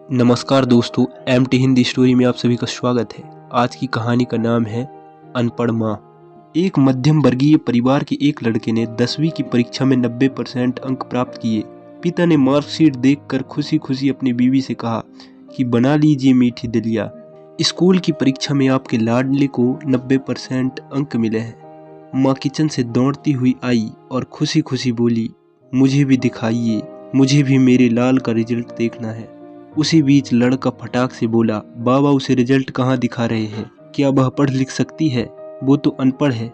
नमस्कार दोस्तों, MT Hindi story में आप सभी का स्वागत है। आज की कहानी का नाम है अनपढ़ माँ। एक मध्यम वर्गीय परिवार के एक लड़के ने 10वीं की परीक्षा में 90% अंक प्राप्त किए। पिता ने मार्कशीट देखकर खुशी खुशी अपनी बीवी से कहा कि बना लीजिए मीठी दलिया, स्कूल की परीक्षा में आपके लाडले को 90% अंक मिले हैं। माँ किचन से दौड़ती हुई आई और खुशी खुशी बोली, मुझे भी दिखाइए, मुझे भी मेरे लाल का रिजल्ट देखना है। उसी बीच लड़का फटाक से बोला, बाबा उसे रिजल्ट कहाँ दिखा रहे हैं? क्या वह पढ़ लिख सकती है? वो तो अनपढ़ है।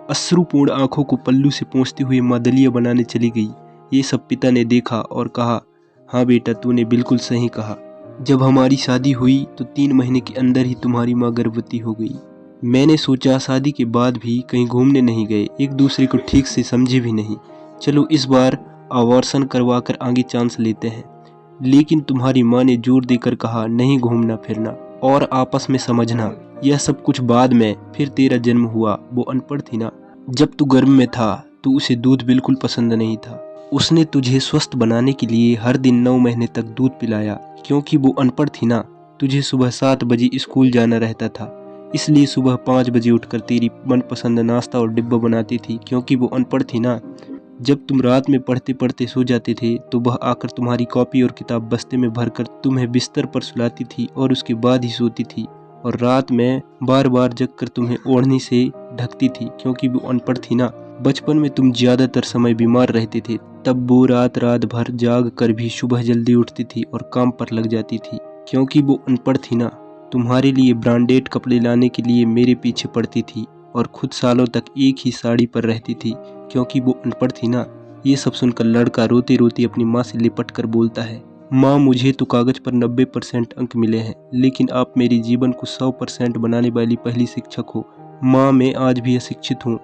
अश्रुपूर्ण आंखों को पल्लू से पोंछते हुए माँ दलिया बनाने चली गई। ये सब पिता ने देखा और कहा, हाँ बेटा, तूने बिल्कुल सही कहा। जब हमारी शादी हुई तो 3 महीने के अंदर ही तुम्हारी माँ गर्भवती हो गई। मैंने सोचा शादी के बाद भी कहीं घूमने नहीं गए, एक दूसरे को ठीक से समझे भी नहीं। चलो इस बार आवर्षण करवा कर आगे चांस लेते हैं। लेकिन तुम्हारी माँ ने जोर देकर कहा, नहीं घूमना फिरना और आपस में समझना, यह सब कुछ बाद में। फिर तेरा जन्म हुआ। वो अनपढ़ थी ना। जब तू गर्भ में था तो उसे दूध बिल्कुल पसंद नहीं था। उसने तुझे स्वस्थ बनाने के लिए हर दिन 9 महीने तक दूध पिलाया। क्योंकि वो अनपढ़ थी ना, तुझे सुबह 7 बजे स्कूल जाना रहता था, इसलिए सुबह 5 बजे उठकर तेरी मनपसंद नाश्ता और डिब्बा बनाती थी। क्योंकि वो अनपढ़ थी ना, जब तुम रात में पढ़ते पढ़ते सो जाते थे तो वह आकर तुम्हारी कॉपी और किताब बस्ते में भरकर तुम्हें बिस्तर पर सुलाती थी और उसके बाद ही सोती थी। और रात में बार बार जगकर तुम्हें ओढ़नी से ढकती थी। क्योंकि वो अनपढ़ थी ना। बचपन में तुम ज्यादातर समय बीमार रहते थे, तब वो रात रात भर जाग कर भी सुबह जल्दी उठती थी और काम पर लग जाती थी। क्योंकि वो अनपढ़ थी ना, तुम्हारे लिए ब्रांडेड कपड़े लाने के लिए मेरे पीछे पड़ती थी और खुद सालों तक एक ही साड़ी पर रहती थी। क्योंकि वो अनपढ़ थी ना। ये सब सुनकर लड़का रोते रोते अपनी माँ से लिपट कर बोलता है, माँ, मुझे तो कागज पर 90% अंक मिले हैं, लेकिन आप मेरे जीवन को 100% बनाने वाली पहली शिक्षक हो। माँ, मैं आज भी अशिक्षित हूँ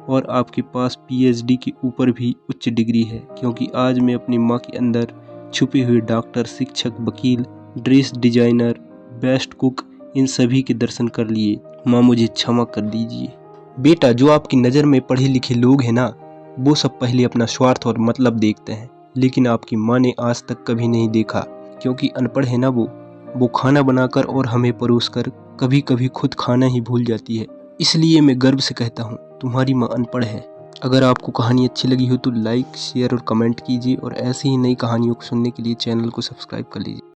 और आपके पास PhD के ऊपर भी उच्च डिग्री है। क्योंकि आज मैं अपनी माँ के अंदर छुपे हुए डॉक्टर, शिक्षक, वकील, ड्रेस डिजाइनर, बेस्ट कुक, इन सभी के दर्शन कर लिए। माँ, मुझे क्षमा कर दीजिए। बेटा, जो आपकी नज़र में पढ़े लिखे लोग हैं ना, वो सब पहले अपना स्वार्थ और मतलब देखते हैं, लेकिन आपकी माँ ने आज तक कभी नहीं देखा। क्योंकि अनपढ़ है ना वो खाना बनाकर और हमें परोसकर कभी कभी खुद खाना ही भूल जाती है। इसलिए मैं गर्व से कहता हूँ, तुम्हारी माँ अनपढ़ है। अगर आपको कहानी अच्छी लगी हो तो लाइक, शेयर और कमेंट कीजिए और ऐसी ही नई कहानियों को सुनने के लिए चैनल को सब्सक्राइब कर लीजिए।